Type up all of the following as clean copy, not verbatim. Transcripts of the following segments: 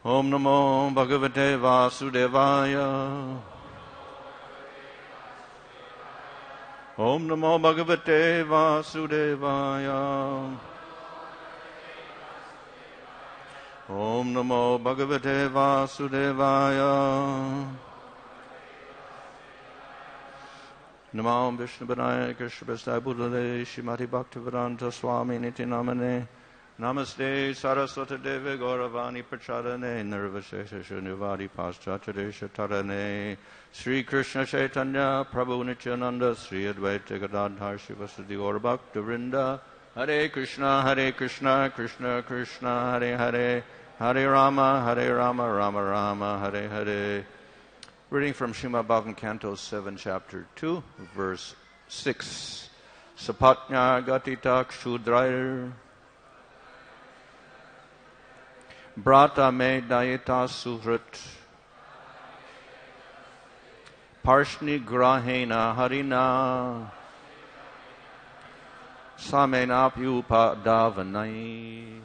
Om Namo Bhagavate Vasudevaya. Om Namo Bhagavate Vasudevaya. Om Namo Bhagavate Vasudevaya. Namo Vishnu Padaya Krishna Prasthaya Buddhale Shrimati Bhaktivedanta Swami Niti Namane Namaste Saraswati Devi Gauravani Prachadane Nirvashesha Shunivadi Paschatadesha Tarane Sri Krishna Chaitanya Prabhu Nityananda Sri Advaita Gadadhar Shivasadi Gaura Bhaktivinoda Hare Krishna Krishna Krishna Hare Hare Hare Rama Rama Rama Hare Hare. Reading from Srimad Bhagavatam Canto 7, Chapter 2, Verse 6. Sapatnya gatita kshudrair Brata me dayita suhrit Parshni grahena harina Samenapyupa davanai.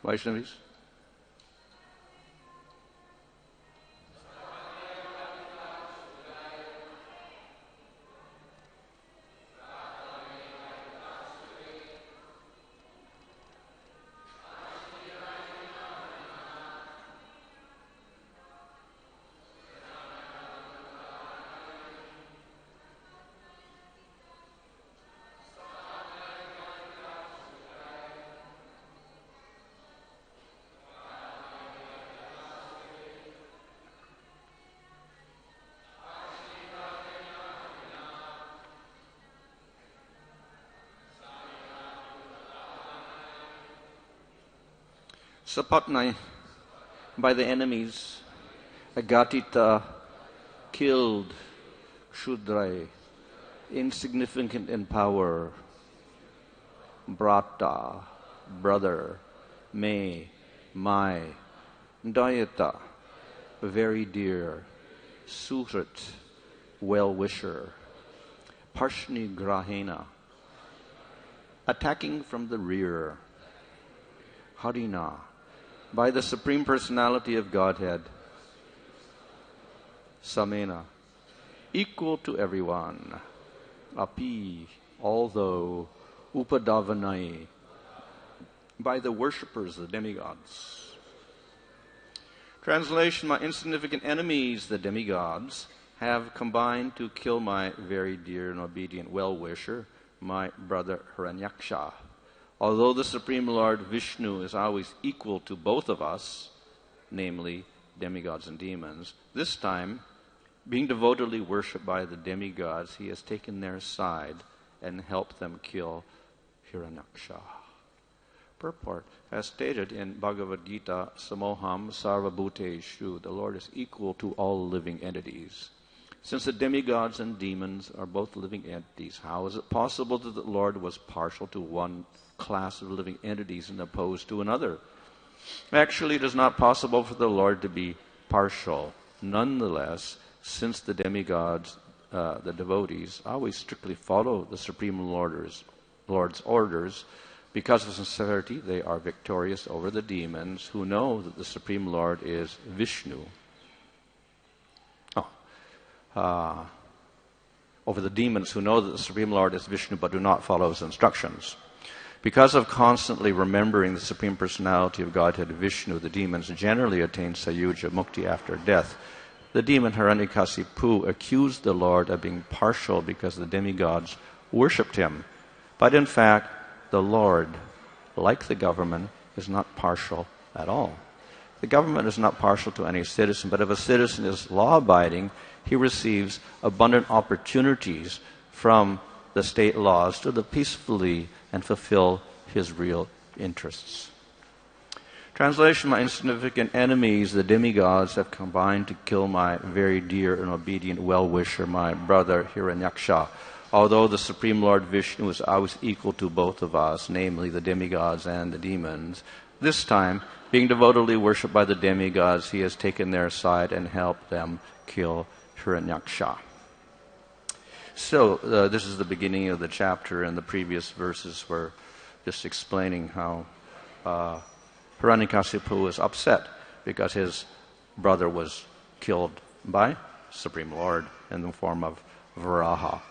Vaishnavis. Sapatnai, by the enemies, Agatita, killed, Shudrai, insignificant in power, Brata, brother, me, my, Dayata, very dear, Suhrit, well-wisher, Parshni Grahena, attacking from the rear, Harina, by the Supreme Personality of Godhead, Samena, equal to everyone, Api, although, Upadavanai, by the worshippers, the demigods. Translation, my insignificant enemies, the demigods, have combined to kill my very dear and obedient well-wisher, my brother Hiranyaksha. Although the Supreme Lord Vishnu is always equal to both of us, namely demigods and demons, this time, being devotedly worshipped by the demigods, he has taken their side and helped them kill Hiranyaksha. Purport, as stated in Bhagavad Gita, Samoham Sarvabhuteshu, the Lord is equal to all living entities. Since the demigods and demons are both living entities, how is it possible that the Lord was partial to one class of living entities and opposed to another? Actually, it is not possible for the Lord to be partial. Nonetheless, since the demigods, the devotees, always strictly follow the Supreme Lord's orders, because of sincerity, they are victorious over the demons who know that the Supreme Lord is Vishnu. Over the demons who know that the Supreme Lord is Vishnu but do not follow his instructions. Because of constantly remembering the Supreme Personality of Godhead Vishnu, the demons generally attain Sayuja Mukti after death. The demon Hiranyakasipu accused the Lord of being partial because the demigods worshipped him. But in fact, the Lord, like the government, is not partial at all. The government is not partial to any citizen, but if a citizen is law-abiding, he receives abundant opportunities from the state laws to live peacefully and fulfill his real interests. Translation: my insignificant enemies, the demigods, have combined to kill my very dear and obedient well-wisher, my brother Hiranyaksha. Although the Supreme Lord Vishnu is always equal to both of us, namely the demigods and the demons, this time, being devotedly worshipped by the demigods, he has taken their side and helped them kill Hiranyaksha. So, this is the beginning of the chapter, and the previous verses were just explaining how Hiranyakasipu was upset because his brother was killed by Supreme Lord in the form of Varaha.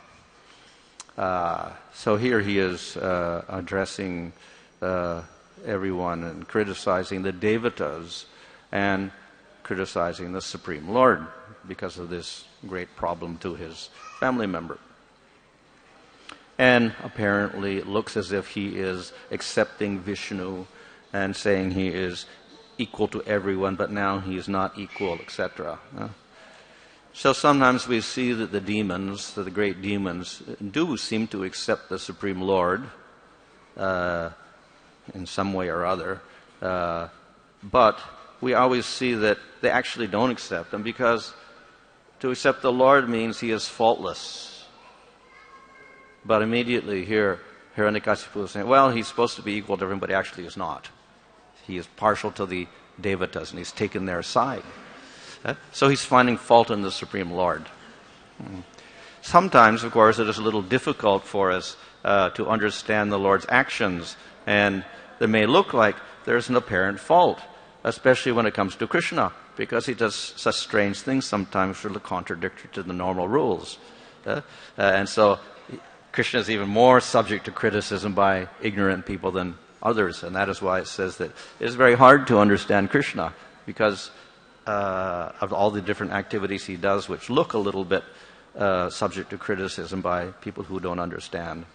So here he is addressing everyone and criticizing the Devatas and criticizing the Supreme Lord because of this great problem to his family member. And apparently it looks as if he is accepting Vishnu and saying he is equal to everyone, but now he is not equal, etc. So sometimes we see that the demons, the great demons, do seem to accept the Supreme Lord in some way or other. But we always see that they actually don't accept him, because to accept the Lord means he is faultless. But immediately here, Hiranyakasipu is saying, well, he's supposed to be equal to everyone, but he actually is not. He is partial to the Devatas, and he's taken their side. So he's finding fault in the Supreme Lord. Sometimes, of course, it is a little difficult for us to understand the Lord's actions, and they may look like there's an apparent fault, especially when it comes to Krishna, because he does such strange things sometimes that are contradictory to the normal rules. And so Krishna is even more subject to criticism by ignorant people than others, and that is why it says that it is very hard to understand Krishna, because of all the different activities he does, which look a little bit subject to criticism by people who don't understand.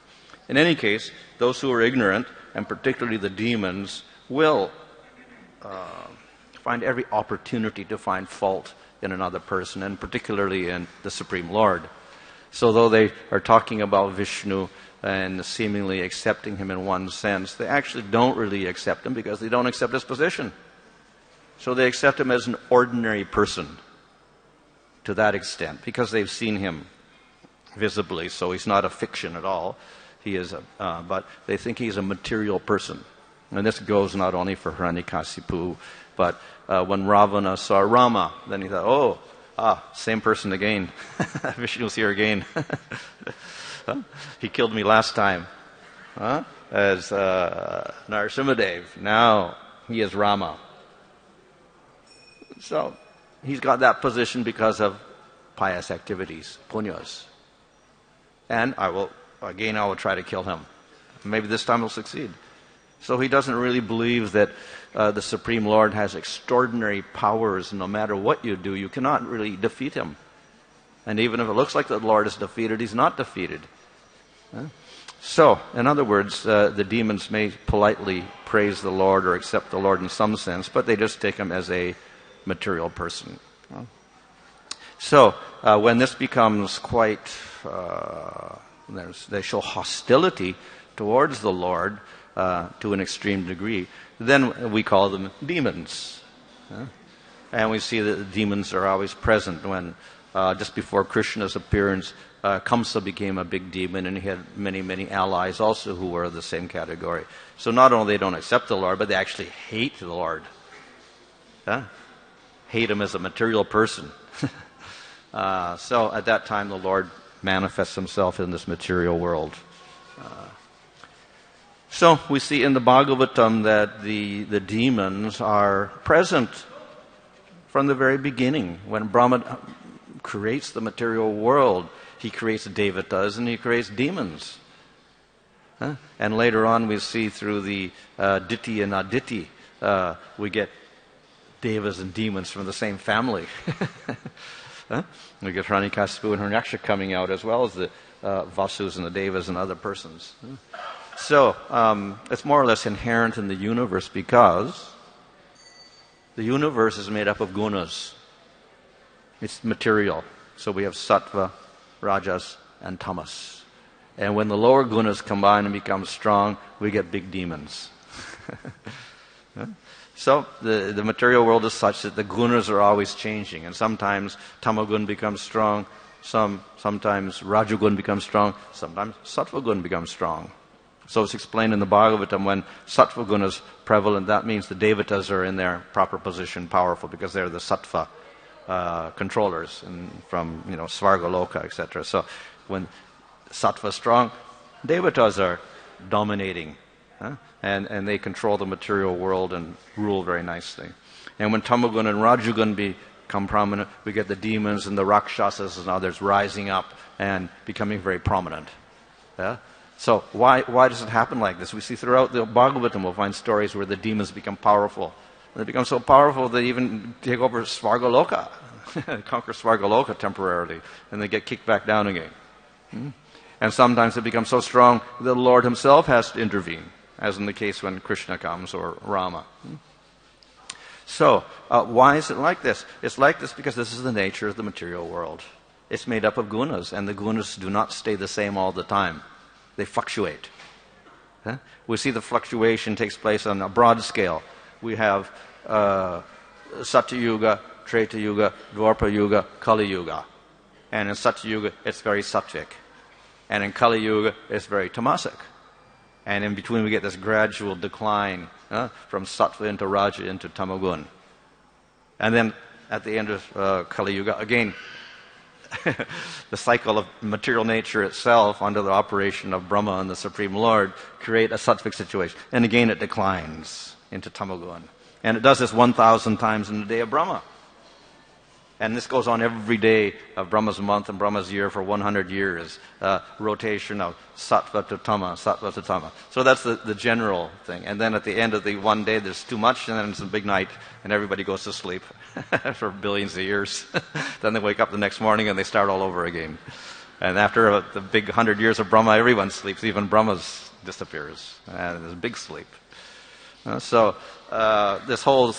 In any case, those who are ignorant, and particularly the demons, will find every opportunity to find fault in another person, and particularly in the Supreme Lord. So though they are talking about Vishnu and seemingly accepting him in one sense, they actually don't really accept him because they don't accept his position. So they accept him as an ordinary person to that extent, because they've seen him visibly, so he's not a fiction at all. He is, but they think he's a material person. And this goes not only for Hiranyakasipu, but when Ravana saw Rama, then he thought, same person again. Vishnu's here again. He killed me last time as Narasimhadev. Now he is Rama. So he's got that position because of pious activities, punyas. And I will try to kill him. Maybe this time he'll succeed. So he doesn't really believe that the Supreme Lord has extraordinary powers. No matter what you do, you cannot really defeat him. And even if it looks like the Lord is defeated, he's not defeated. So, in other words, the demons may politely praise the Lord or accept the Lord in some sense, but they just take him as a material person. So, when this becomes quite, they show hostility towards the Lord to an extreme degree, then we call them demons. And we see that the demons are always present when just before Krishna's appearance, Kamsa became a big demon, and he had many, many allies also who were of the same category. So not only they don't accept the Lord, but they actually hate the Lord. Hate him as a material person. So at that time, the Lord manifests himself in this material world. So we see in the Bhagavatam that the demons are present from the very beginning. When Brahma creates the material world, he creates devatas and he creates demons. And later on we see through the Diti and Aditi, we get devas and demons from the same family. We get Hiranyakasipu and Hiranyaksha coming out, as well as the Vasus and the Devas and other persons. So it's more or less inherent in the universe, because the universe is made up of gunas. It's material. So we have sattva, rajas, and tamas. And when the lower gunas combine and become strong, we get big demons. So the material world is such that the gunas are always changing. And sometimes tamagun becomes strong, sometimes rajagun becomes strong, sometimes sattvagun becomes strong. So it's explained in the Bhagavatam, when sattvagun is prevalent, that means the devatas are in their proper position, powerful, because they're the sattva controllers from Svargaloka, etc. So when sattva is strong, devatas are dominating. And they control the material world and rule very nicely. And when tamagun and rajagun become prominent, we get the demons and the rakshasas and others rising up and becoming very prominent. So why does it happen like this? We see throughout the Bhagavatam, we'll find stories where the demons become powerful. And they become so powerful they even take over Svargaloka, conquer Svargaloka temporarily, and they get kicked back down again. And sometimes they become so strong that the Lord himself has to intervene, as in the case when Krishna comes or Rama. So, why is it like this? It's like this because this is the nature of the material world. It's made up of gunas, and the gunas do not stay the same all the time. They fluctuate. We see the fluctuation takes place on a broad scale. We have Satya Yuga, Treta Yuga, Dwapara Yuga, Kali Yuga. And in Satya Yuga, it's very sattvic. And in Kali Yuga, it's very tamasic. And in between, we get this gradual decline from sattva into raja into tamagun. And then at the end of Kali Yuga, again, the cycle of material nature itself, under the operation of Brahma and the Supreme Lord, create a sattvic situation. And again, it declines into tamagun. And it does this 1,000 times in the day of Brahma. And this goes on every day of Brahma's month and Brahma's year for 100 years. Rotation of sattva to tama, sattva to tama. So that's the general thing. And then at the end of the one day, there's too much, and then it's a big night, and everybody goes to sleep for billions of years. Then they wake up the next morning, and they start all over again. And after the big 100 years of Brahma, everyone sleeps. Even Brahma's disappears. And there's a big sleep. So this whole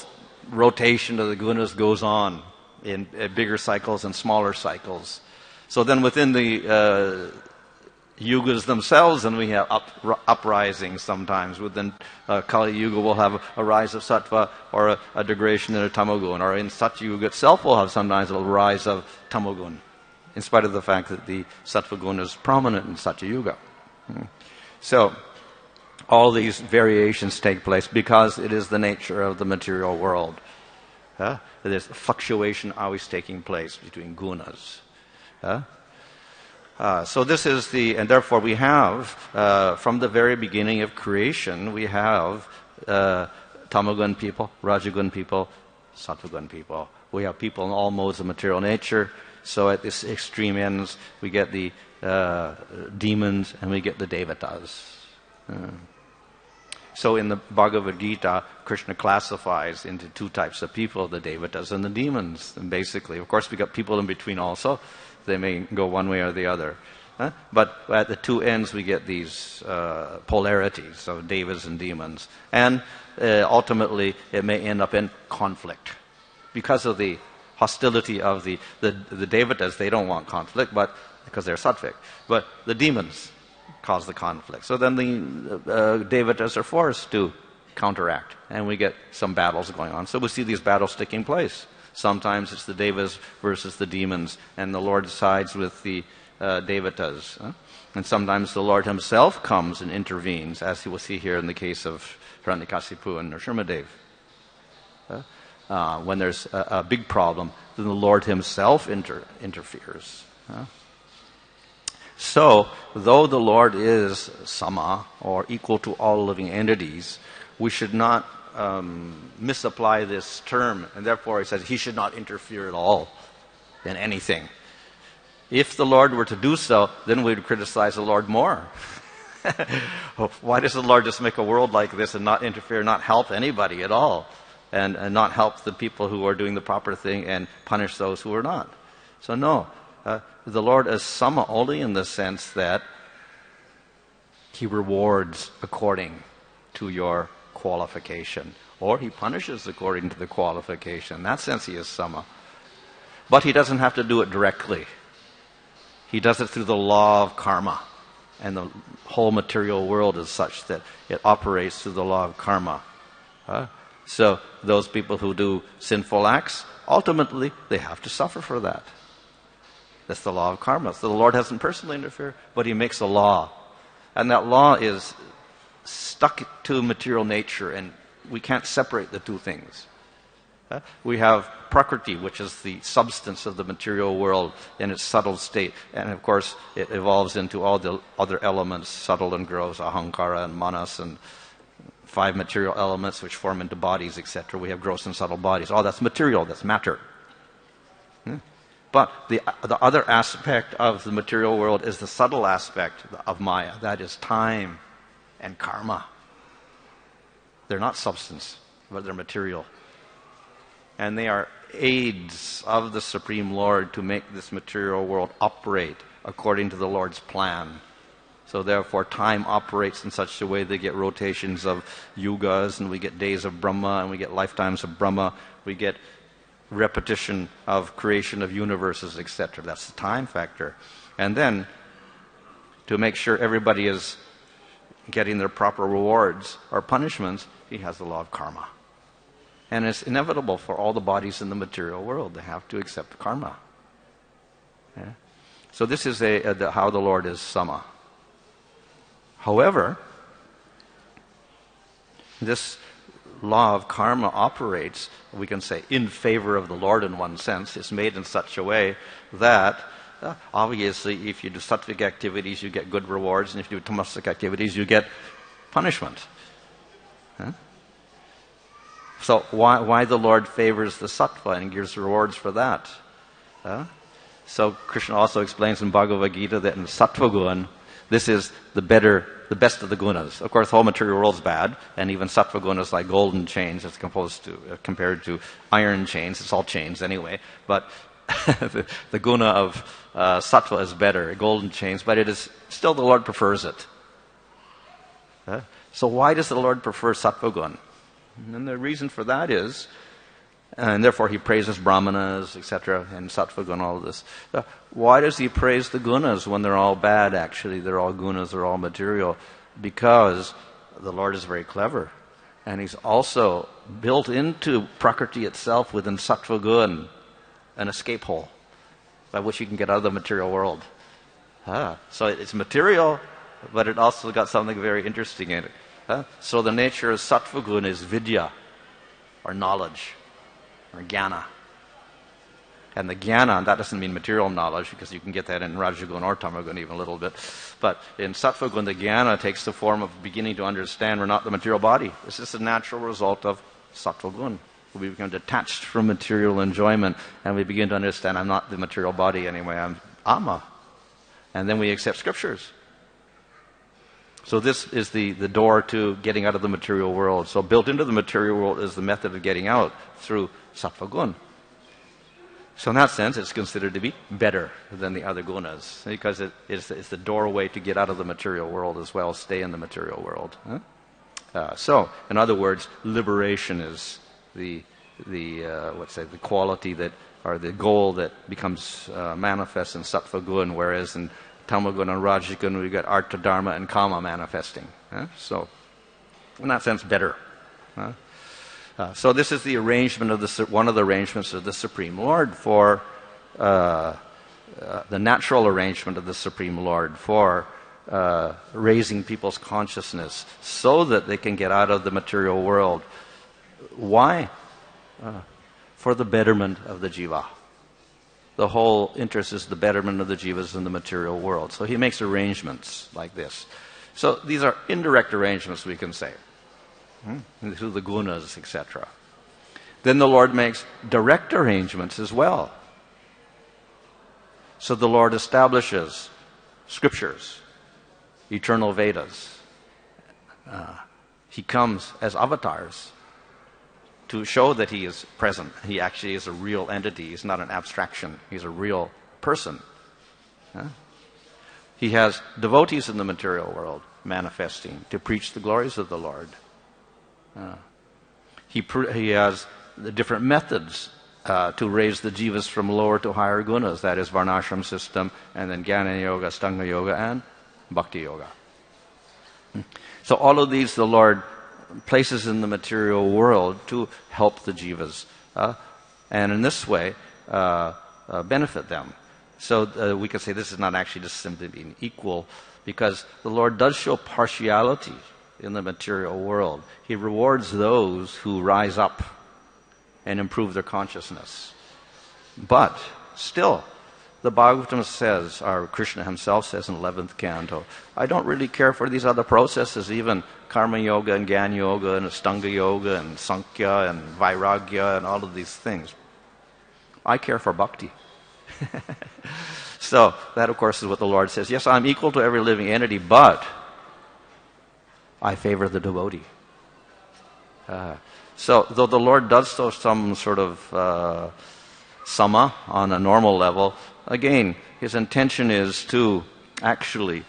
rotation of the gunas goes on in bigger cycles and smaller cycles. So then within the yugas themselves, then we have uprisings sometimes. Within Kali Yuga, we'll have a rise of sattva or a degradation in a tamagun. Or in Satya Yuga itself, we'll have sometimes a rise of tamagun, in spite of the fact that the sattva gun is prominent in Satya Yuga. So all these variations take place because it is the nature of the material world. There's fluctuation always taking place between gunas. So this is and therefore we have, from the very beginning of creation, we have tamagun people, rajagun people, sattvagun people. We have people in all modes of material nature. So at this extreme ends, we get the demons and we get the devatas. So in the Bhagavad Gita, Krishna classifies into two types of people, the devatas and the demons. And basically, of course, we got people in between also. They may go one way or the other. But at the two ends, we get these polarities of devas and demons. And ultimately, it may end up in conflict. Because of the hostility of the devatas, they don't want conflict, but because they're sattvic. But the demons cause the conflict. So then the devatas are forced to counteract, and we get some battles going on. So we see these battles taking place. Sometimes it's the devas versus the demons, and the Lord sides with the devatas. And sometimes the Lord himself comes and intervenes, as you will see here in the case of Hiranyakasipu and Nrsimhadev. When there's a big problem, then the Lord himself interferes. So, though the Lord is sama, or equal to all living entities, we should not misapply this term, and therefore he says he should not interfere at all in anything. If the Lord were to do so, then we would criticize the Lord more. Why does the Lord just make a world like this and not interfere, not help anybody at all, and not help the people who are doing the proper thing and punish those who are not? So no, the Lord is sama only in the sense that he rewards according to your qualification, or he punishes according to the qualification. In that sense, he is sama. But he doesn't have to do it directly. He does it through the law of karma. And the whole material world is such that it operates through the law of karma. So those people who do sinful acts, ultimately, they have to suffer for that. That's the law of karma. So the Lord doesn't personally interfere, but he makes a law. And that law is stuck to material nature, and we can't separate the two things. We have prakriti, which is the substance of the material world in its subtle state. And of course, it evolves into all the other elements, subtle and gross, ahankara and manas, and 5 material elements which form into bodies, etc. We have gross and subtle bodies. All that's material, that's matter. But the other aspect of the material world is the subtle aspect of Maya. That is time and karma. They're not substance, but they're material. And they are aids of the Supreme Lord to make this material world operate according to the Lord's plan. So therefore, time operates in such a way they get rotations of yugas, and we get days of Brahma, and we get lifetimes of Brahma. We get repetition of creation of universes, etc. That's the time factor. And then, to make sure everybody is getting their proper rewards or punishments, he has the law of karma. And it's inevitable for all the bodies in the material world. They have to accept karma. Yeah? So this is how the Lord is sama. However, this law of karma operates, we can say, in favor of the Lord in one sense. It's made in such a way that, obviously, if you do sattvic activities, you get good rewards, and if you do tamasic activities, you get punishment. So why the Lord favors the sattva and gives rewards for that? So Krishna also explains in Bhagavad Gita that in sattva gun, this is the best of the gunas. Of course, the whole material world is bad, and even sattva guna is like golden chains as compared to iron chains. It's all chains anyway. But the guna of sattva is better, golden chains, but it is still the Lord prefers it. So why does the Lord prefer sattva guna? And the reason for that is, and therefore he praises brahmanas, etc., and sattva guna, all of this. Why does he praise the gunas when they're all bad, actually? They're all gunas, they're all material. Because the Lord is very clever. And he's also built into prakriti itself within sattva guna an escape hole by which you can get out of the material world. So it's material, but it also got something very interesting in it. So the nature of sattva guna is vidya, or knowledge, or jnana. And the jnana, that doesn't mean material knowledge, because you can get that in rajaguna or tamaguna even a little bit. But in sattva guna, the jnana takes the form of beginning to understand we're not the material body. It's just a natural result of sattva guna. We become detached from material enjoyment, and we begin to understand I'm not the material body anyway, I'm Atma. And then we accept scriptures. So this is the door to getting out of the material world. So built into the material world is the method of getting out through sattva guna. So in that sense, it's considered to be better than the other gunas, because it's the doorway to get out of the material world as well, stay in the material world. So, in other words, liberation is the quality that, or the goal that becomes manifest in sattva guna, whereas in tamaguna and rajaguna we got artha, dharma, and kama manifesting. So, in that sense, better. So this is the arrangement of one of the arrangements of the Supreme Lord for the natural arrangement of the Supreme Lord for raising people's consciousness so that they can get out of the material world. Why? For the betterment of the jiva. The whole interest is the betterment of the jivas in the material world. So he makes arrangements like this. So these are indirect arrangements, we can say, through the gunas, etc. Then the Lord makes direct arrangements as well. So the Lord establishes scriptures, eternal Vedas. He comes as avatars to show that he is present. He actually is a real entity. He's not an abstraction. He's a real person. He has devotees in the material world manifesting to preach the glories of the Lord. He has the different methods to raise the jivas from lower to higher gunas. That is Varnashram system, and then Jnana Yoga, Stanga Yoga, and Bhakti Yoga. So all of these the Lord places in the material world to help the jivas, and in this way benefit them. So we could say this is not actually just simply being equal, because the Lord does show partiality in the material world. He rewards those who rise up and improve their consciousness. But still, the Bhagavatam says, or Krishna himself says in 11th canto, I don't really care for these other processes, even Karma Yoga and Jnana Yoga and Astanga Yoga and Sankhya and Vairagya and all of these things. I care for bhakti. So that, of course, is what the Lord says. Yes, I'm equal to every living entity, but I favor the devotee. So though the Lord does show some sort of sama on a normal level, again, his intention is to actually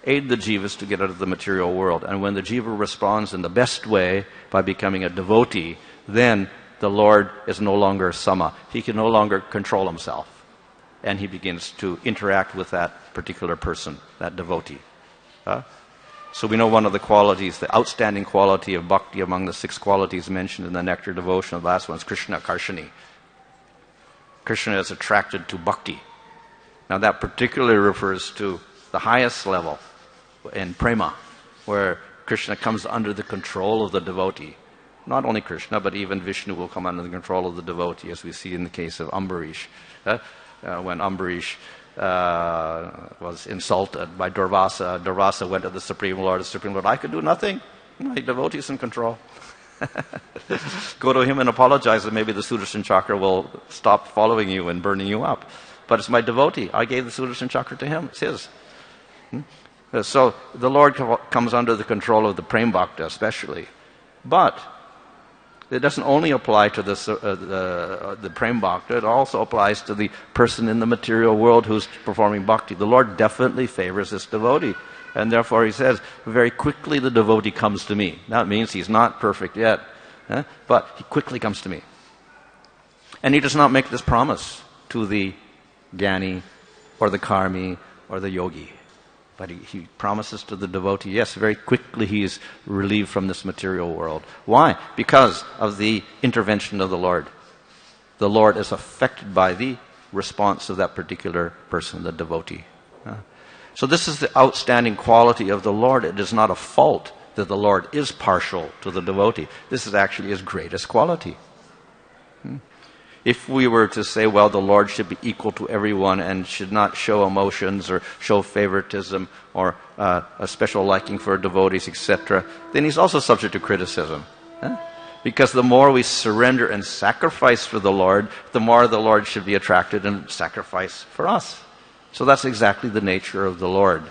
aid the jivas to get out of the material world. And when the jiva responds in the best way by becoming a devotee, then the Lord is no longer sama. He can no longer control himself. And he begins to interact with that particular person, that devotee. So we know one of the qualities, the outstanding quality of bhakti among the 6 qualities mentioned in the Nectar Devotion, the last one is Krishna Karshani. Krishna is attracted to bhakti. Now that particularly refers to the highest level in prema, where Krishna comes under the control of the devotee. Not only Krishna, but even Vishnu will come under the control of the devotee, as we see in the case of Ambarish. When Ambarish was insulted by Durvasa, Durvasa went to the Supreme Lord. The Supreme Lord, I could do nothing. My devotee is in control. Go to him and apologize, and maybe the Sudarshan Chakra will stop following you and burning you up. But it's my devotee. I gave the Sudarshan Chakra to him. It's his. So the Lord comes under the control of the Prem Bhakta especially. But it doesn't only apply to the Prem Bhakta, it also applies to the person in the material world who's performing bhakti. The Lord definitely favors this devotee. And therefore he says, very quickly the devotee comes to me. That means he's not perfect yet, but he quickly comes to me. And he does not make this promise to the jnani or the karmi or the yogi. But he promises to the devotee, yes, very quickly he is relieved from this material world. Why? Because of the intervention of the Lord. The Lord is affected by the response of that particular person, the devotee. So this is the outstanding quality of the Lord. It is not a fault that the Lord is partial to the devotee. This is actually his greatest quality. If we were to say, well, the Lord should be equal to everyone and should not show emotions or show favoritism or a special liking for devotees, etc., then he's also subject to criticism. Because the more we surrender and sacrifice for the Lord, the more the Lord should be attracted and sacrifice for us. So that's exactly the nature of the Lord.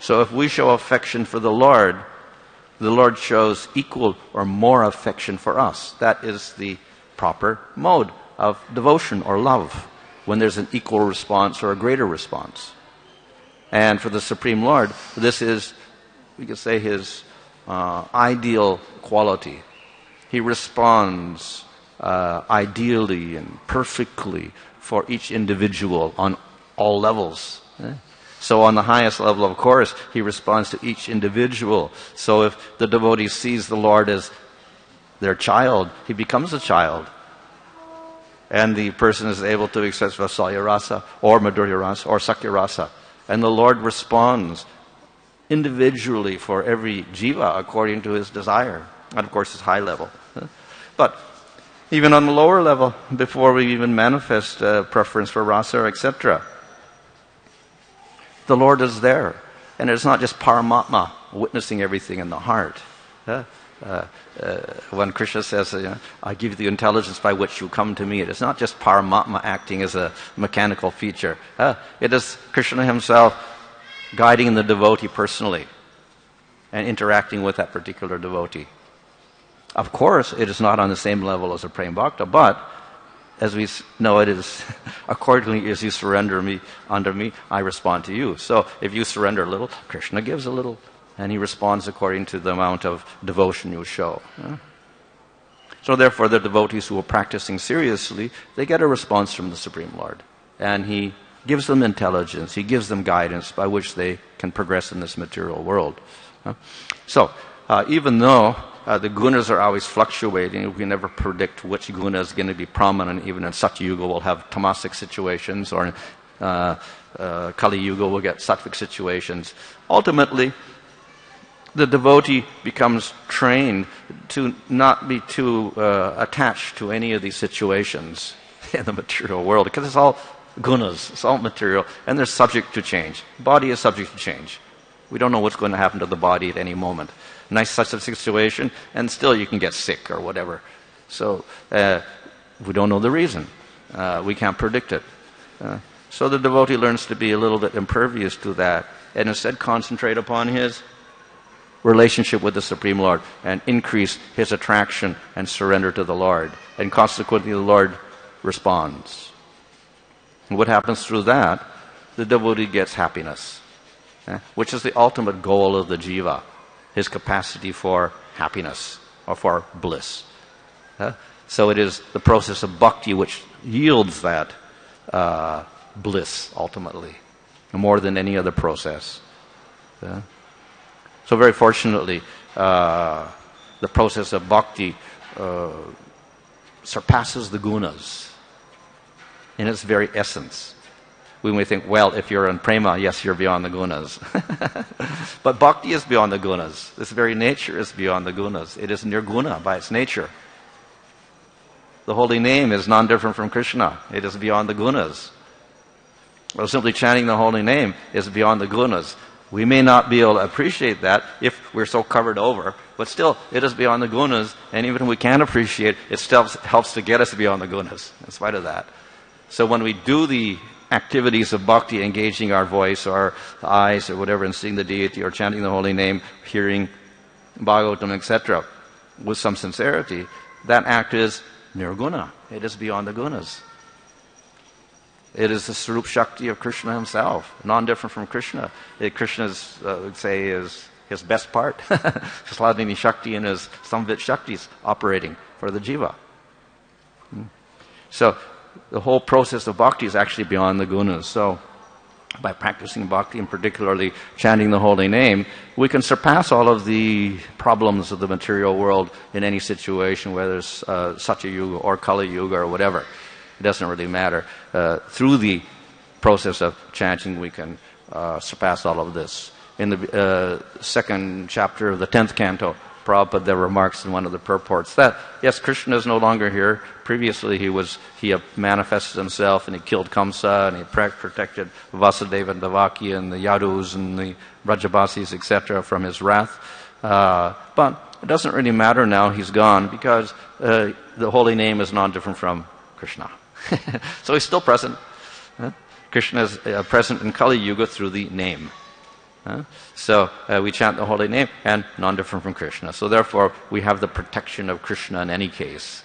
So if we show affection for the Lord shows equal or more affection for us. That is the proper mode of devotion or love, when there's an equal response or a greater response. And for the Supreme Lord, this is, we could say, his ideal quality. He responds ideally and perfectly for each individual on all levels. So on the highest level, of course, he responds to each individual. So if the devotee sees the Lord as their child, he becomes a child. And the person is able to accept Vasalya Rasa, or Madhurya Rasa, or Sakya Rasa. And the Lord responds individually for every jiva according to his desire. And of course, it's high level. But even on the lower level, before we even manifest preference for rasa, etc., the Lord is there. And it's not just Paramatma witnessing everything in the heart. When Krishna says, I give you the intelligence by which you come to me, it is not just Paramatma acting as a mechanical feature. It is Krishna himself guiding the devotee personally and interacting with that particular devotee. Of course, it is not on the same level as a Prem Bhakta, but as we know, it is accordingly as you surrender me unto me, I respond to you. So if you surrender a little, Krishna gives a little, and he responds according to the amount of devotion you show. So therefore, the devotees who are practicing seriously, they get a response from the Supreme Lord. And he gives them intelligence, he gives them guidance by which they can progress in this material world. So, even though the gunas are always fluctuating, we can never predict which guna is going to be prominent. Even in Satya Yuga, we'll have tamasic situations, or in Kali Yuga, we'll get sattvic situations. Ultimately, the devotee becomes trained to not be too attached to any of these situations in the material world, because it's all gunas, it's all material, and they're subject to change. Body is subject to change. We don't know what's going to happen to the body at any moment. Nice such a situation, and still you can get sick or whatever. So we don't know the reason. We can't predict it. So the devotee learns to be a little bit impervious to that, and instead concentrate upon his relationship with the Supreme Lord and increase his attraction and surrender to the Lord. And consequently, the Lord responds. And what happens through that? The devotee gets happiness, which is the ultimate goal of the jiva, his capacity for happiness or for bliss. So it is the process of bhakti which yields that bliss ultimately, more than any other process. So very fortunately, the process of bhakti surpasses the gunas in its very essence. We may think, well, if you're in prema, yes, you're beyond the gunas. But bhakti is beyond the gunas. This very nature is beyond the gunas. It is nirguna by its nature. The holy name is non-different from Krishna. It is beyond the gunas. Well, simply chanting the holy name is beyond the gunas. We may not be able to appreciate that if we're so covered over, but still, it is beyond the gunas, and even if we can't appreciate it, it still helps to get us beyond the gunas, in spite of that. So when we do the activities of bhakti, engaging our voice or eyes or whatever, and seeing the deity or chanting the holy name, hearing Bhagavatam, etc., with some sincerity, that act is nirguna. It is beyond the gunas. It is the Sarup Shakti of Krishna himself, non-different from Krishna. Krishna's, would say, is his best part. Hladini Shakti and his Samvit Shaktis operating for the jiva. So the whole process of bhakti is actually beyond the gunas. So by practicing bhakti, and particularly chanting the holy name, we can surpass all of the problems of the material world in any situation, whether it's Satya Yuga or Kali Yuga or whatever. It doesn't really matter. Through the process of chanting, we can surpass all of this. In the second chapter of the 10th canto, Prabhupada there remarks in one of the purports that, yes, Krishna is no longer here. Previously he manifested himself and he killed Kamsa and he protected Vasudeva and Devaki and the Yadus and the Brajabasis, etc. from his wrath. But it doesn't really matter now, he's gone, because the holy name is non-different from Krishna. So he's still present. Krishna is present in Kali Yuga through the name. So we chant the holy name and non-different from Krishna. So therefore we have the protection of Krishna in any case.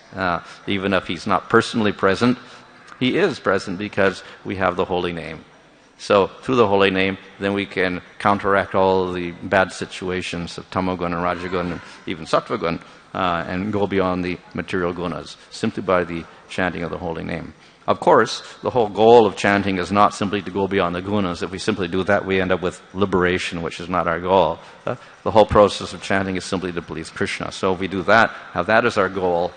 Even if he's not personally present, he is present because we have the holy name. So through the holy name, then we can counteract all the bad situations of Tamogun and Rajagun and even Sattvagun, and go beyond the material gunas simply by the chanting of the holy name. Of course, the whole goal of chanting is not simply to go beyond the gunas. If we simply do that, we end up with liberation, which is not our goal. The whole process of chanting is simply to please Krishna. So if we do that, have that as our goal,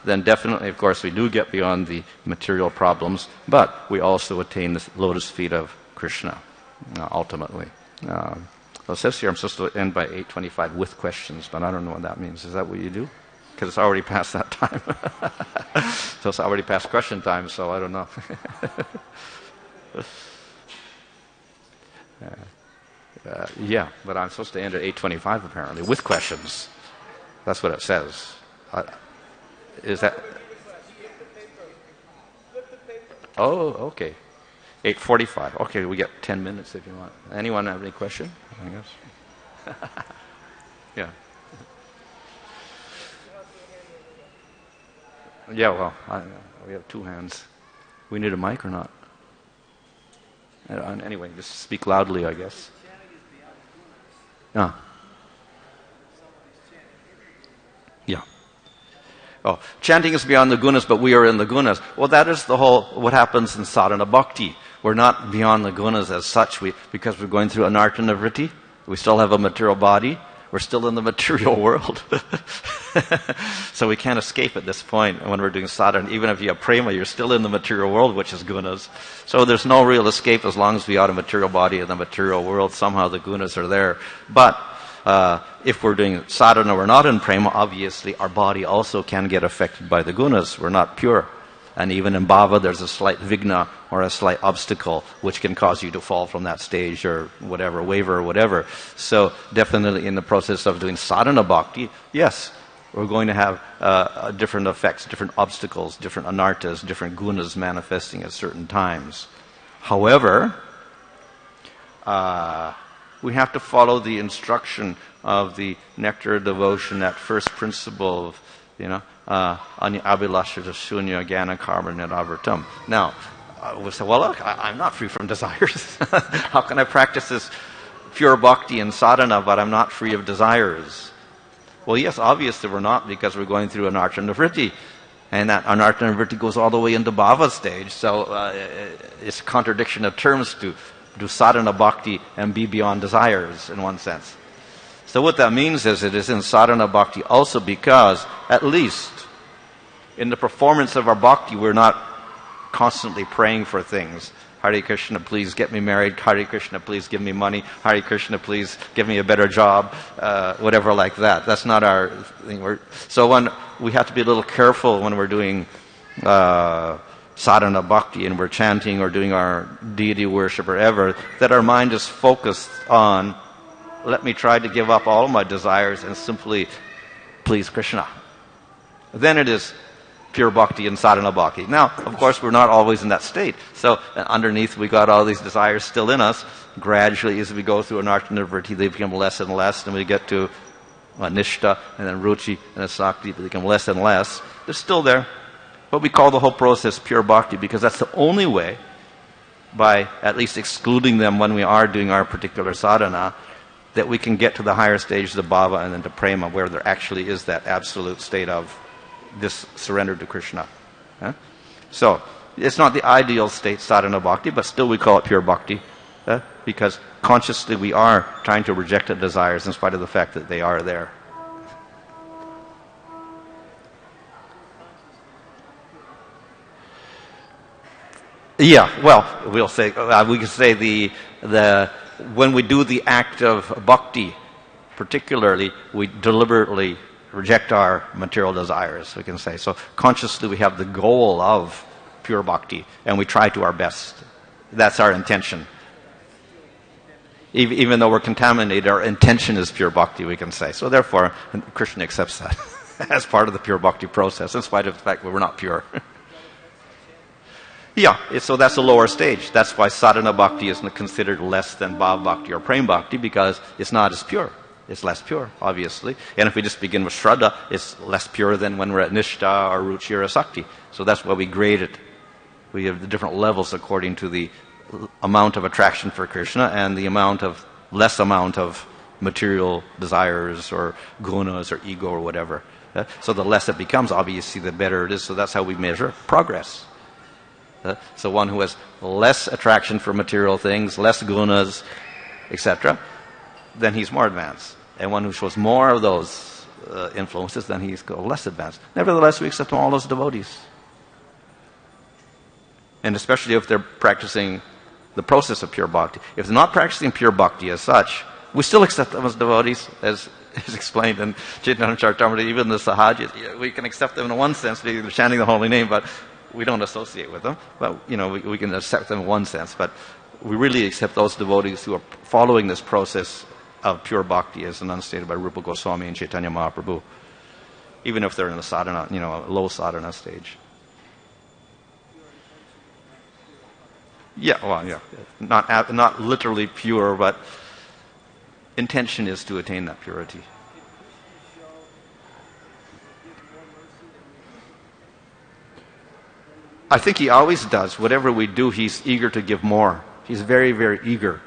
then definitely, of course, we do get beyond the material problems, but we also attain the lotus feet of Krishna, ultimately. So it says here I'm supposed to end by 8:25 with questions, but I don't know what that means. Is that what you do? Because it's already past that time. So it's already past question time, so I don't know. Yeah, but I'm supposed to end at 8:25 apparently, with questions. That's what it says. Is that... Oh, okay. 8:45. Okay, we get 10 minutes if you want. Anyone have any question? I guess. Yeah. Yeah, well, we have two hands. We need a mic or not? Anyway, just speak loudly, I guess. Yeah. Oh, chanting is beyond the gunas, but we are in the gunas. Well, that is the whole, what happens in sadhana bhakti. We're not beyond the gunas as such, because we're going through anartana vritti. We still have a material body. We're still in the material world. So we can't escape at this point when we're doing sadhana. Even if you have prema, you're still in the material world, which is gunas. So there's no real escape as long as we are a material body in the material world. Somehow the gunas are there. But if we're doing sadhana, we're not in prema, obviously our body also can get affected by the gunas. We're not pure. And even in bhava, there's a slight vigna or a slight obstacle which can cause you to fall from that stage or whatever, waver or whatever. So definitely in the process of doing sadhana bhakti, yes, we're going to have different effects, different obstacles, different anartas, different gunas manifesting at certain times. However, we have to follow the instruction of the nectar of devotion, that first principle of, Anya abhilasha shunya jnana karma niravartam. Now, we say, well, look, I'm not free from desires. How can I practice this pure bhakti and sadhana, but I'm not free of desires? Well, yes, obviously we're not, because we're going through anartana vritti. And that anartana vritti goes all the way into bhava stage. So it's a contradiction of terms to do sadhana bhakti and be beyond desires in one sense. So what that means is it is in sadhana bhakti also, because at least in the performance of our bhakti, we're not constantly praying for things. Hare Krishna, please get me married. Hare Krishna, please give me money. Hare Krishna, please give me a better job. Whatever like that. That's not our thing. So when we have to be a little careful when we're doing sadhana bhakti and we're chanting or doing our deity worship or ever, that our mind is focused on, let me try to give up all my desires and simply please Krishna. Then it is pure bhakti and sadhana bhakti. Now, of course, we're not always in that state. So underneath, we got all these desires still in us. Gradually, as we go through anartana vritti, they become less and less, and we get to nishta, and then ruchi, and then sakti, they become less and less. They're still there. But we call the whole process pure bhakti, because that's the only way, by at least excluding them when we are doing our particular sadhana, that we can get to the higher stages of bhava and then to prema, where there actually is that absolute state of this surrender to Krishna. So, it's not the ideal state, sadhana bhakti, but still we call it pure bhakti, because consciously we are trying to reject the desires in spite of the fact that they are there. Yeah, well, we can say the when we do the act of bhakti, particularly, we deliberately reject our material desires, we can say. So consciously we have the goal of pure bhakti, and we try to our best. That's our intention. Even though we're contaminated, our intention is pure bhakti, we can say. So therefore, Krishna accepts that as part of the pure bhakti process, in spite of the fact that we're not pure. Yeah, so that's a lower stage. That's why sadhana bhakti is considered less than bhava bhakti or prema bhakti, because it's not as pure. It's less pure, obviously. And if we just begin with shraddha, it's less pure than when we're at nishta or ruchi or sakti. So that's why we grade it. We have the different levels according to the amount of attraction for Krishna and the less amount of material desires or gunas or ego or whatever. So the less it becomes, obviously, the better it is. So that's how we measure progress. So one who has less attraction for material things, less gunas, etc., then he's more advanced. And one who shows more of those influences, then he's less advanced. Nevertheless, we accept all as devotees. And especially if they're practicing the process of pure bhakti. If they're not practicing pure bhakti as such, we still accept them as devotees, as is explained in Chaitanya Charitamrita, even the Sahajis. We can accept them in one sense, they're chanting the holy name, but we don't associate with them. But, we can accept them in one sense. But we really accept those devotees who are following this process of pure bhakti as enunciated by Rupa Goswami and Chaitanya Mahaprabhu, even if they're in the sadhana, low sadhana stage. Yeah. Not literally pure, but intention is to attain that purity. I think he always does. Whatever we do, he's eager to give more. He's very, very eager.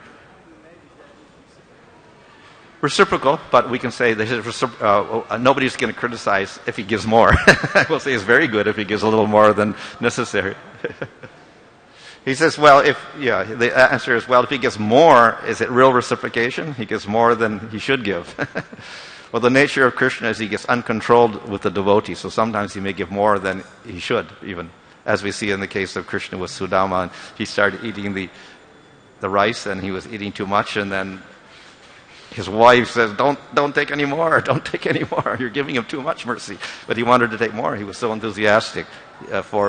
Reciprocal, but we can say that nobody's going to criticize if he gives more. We'll say it's very good if he gives a little more than necessary. He says, the answer is, if he gives more, is it real reciprocation? He gives more than he should give. Well, the nature of Krishna is he gets uncontrolled with the devotee, so sometimes he may give more than he should, even. As we see in the case of Krishna with Sudama, and he started eating the rice, and he was eating too much, and then his wife says, don't take any more, don't take any more, you're giving him too much mercy. But he wanted to take more. He was so enthusiastic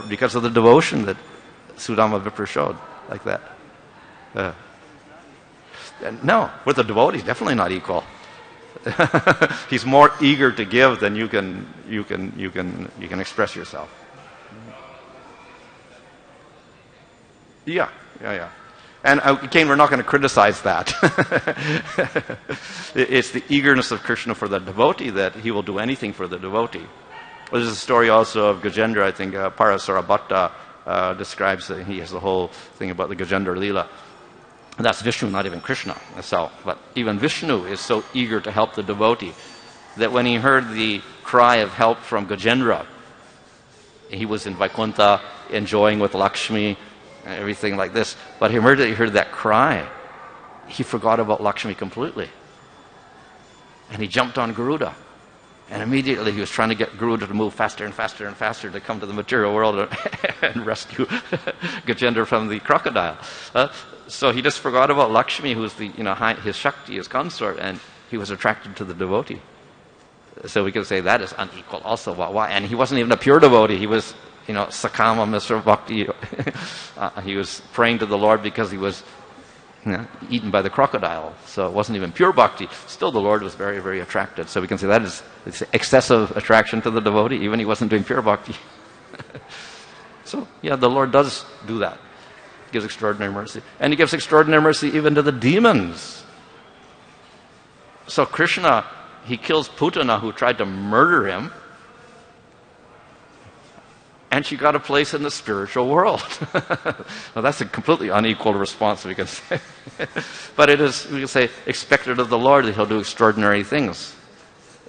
because of the devotion that Sudama Vipra showed, like that. No, with the devotee, definitely not equal. He's more eager to give than you can express yourself. Yeah. And again, we're not going to criticize that. It's the eagerness of Krishna for the devotee that he will do anything for the devotee. Well, there's a story also of Gajendra, I think, Parasara Bhatta describes that he has the whole thing about the Gajendra Leela. And that's Vishnu, not even Krishna. But even Vishnu is so eager to help the devotee that when he heard the cry of help from Gajendra, he was in Vaikuntha enjoying with Lakshmi and everything like this. But he heard that cry, he forgot about Lakshmi completely. And he jumped on Garuda. And immediately he was trying to get Garuda to move faster and faster and faster to come to the material world and rescue Gajendra from the crocodile. So he just forgot about Lakshmi, who's his Shakti, his consort, and he was attracted to the devotee. So we can say that is unequal also. Why? And he wasn't even a pure devotee. He was, Sakama Mr. Bhakti. He was praying to the Lord because he was eaten by the crocodile. So it wasn't even pure bhakti. Still the Lord was very, very attracted. So we can say that is excessive attraction to the devotee, even he wasn't doing pure bhakti. So, the Lord does do that. He gives extraordinary mercy. And he gives extraordinary mercy even to the demons. So Krishna, he kills Putana, who tried to murder him, and she got a place in the spiritual world. Now that's a completely unequal response, we can say. But it is, we can say, expected of the Lord that he'll do extraordinary things.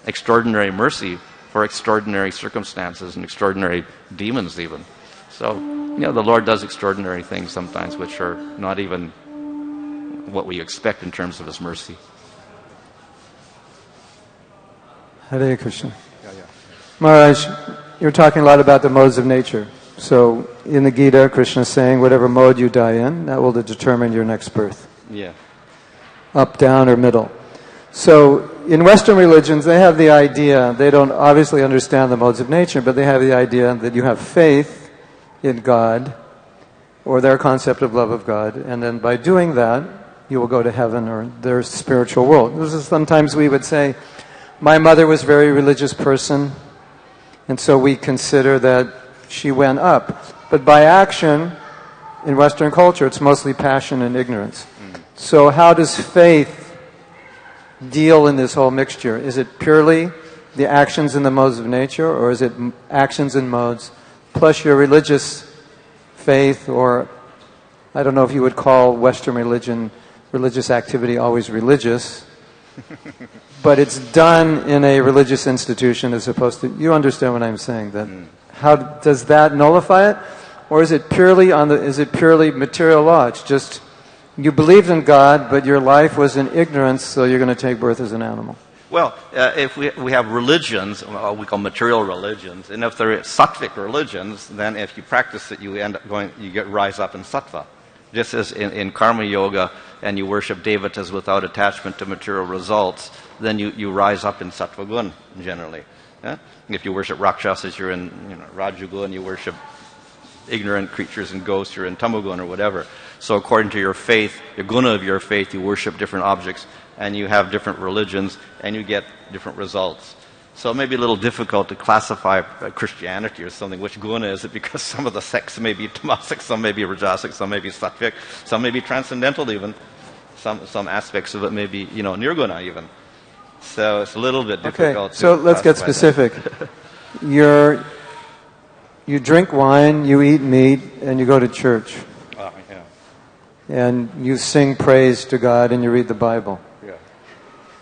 Extraordinary mercy for extraordinary circumstances and extraordinary demons even. So, the Lord does extraordinary things sometimes which are not even what we expect in terms of his mercy. Hare Krishna. Maharaj, you're talking a lot about the modes of nature. So in the Gita, Krishna is saying, whatever mode you die in, that will determine your next birth. Yeah. Up, down, or middle. So in Western religions, they have the idea, they don't obviously understand the modes of nature, but they have the idea that you have faith in God, or their concept of love of God, and then by doing that, you will go to heaven or their spiritual world. This is sometimes we would say, my mother was a very religious person, and so we consider that she went up. But by action, in Western culture, it's mostly passion and ignorance. So how does faith deal in this whole mixture? Is it purely the actions and the modes of nature, or is it actions and modes plus your religious faith, or I don't know if you would call Western religious activity always religious, but it's done in a religious institution as opposed to, you understand what I'm saying, that how does that nullify it? Or is it purely material law? It's just you believed in God, but your life was in ignorance, so you're going to take birth as an animal. Well, if we have religions, we call material religions, and if they're sattvic religions, then if you practice it, you rise up in sattva. Just as in karma yoga, and you worship devatas without attachment to material results, then you rise up in sattva gun generally. Yeah? If you worship rakshasas, you're in rajagun. You worship ignorant creatures and ghosts, you're in tamagun or whatever. So according to your faith, the guna of your faith, you worship different objects, and you have different religions, and you get different results. So it may be a little difficult to classify Christianity or something. Which guna is it? Because some of the sects may be tamasic, some may be rajasic, some may be sattvic, some may be transcendental even. Some aspects of it may be, nirguna even. So it's a little bit difficult. Okay, so let's get specific. You drink wine, you eat meat, and you go to church. Oh, yeah. And you sing praise to God and you read the Bible. Yeah.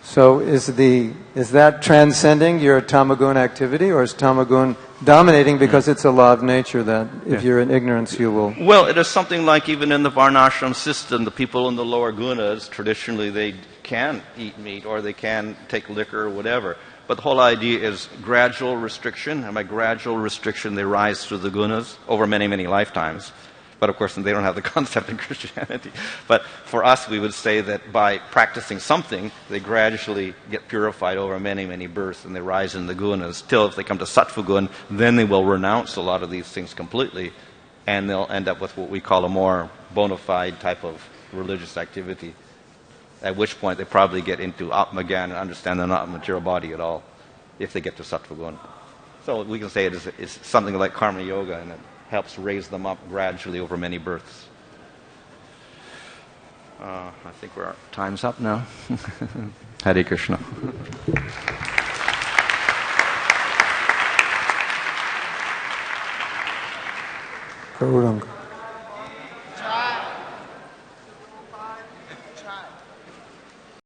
So is that transcending your tamagun activity, or is tamagun dominating because it's a law of nature that if you're in ignorance you will... Well, it is something like even in the varnashram system, the people in the lower gunas, traditionally they can eat meat or they can take liquor or whatever. But the whole idea is gradual restriction, and by gradual restriction they rise through the gunas over many, many lifetimes. But of course they don't have the concept in Christianity. But for us we would say that by practicing something, they gradually get purified over many, many births, and they rise in the gunas, till if they come to sattva gun, then they will renounce a lot of these things completely, and they'll end up with what we call a more bona fide type of religious activity. At which point they probably get into Atma-gyan and understand they're not a material body at all, if they get to sattva gun. So we can say it's something like karma yoga, and it helps raise them up gradually over many births. I think our time's up now. Hare Krishna. Gauranga.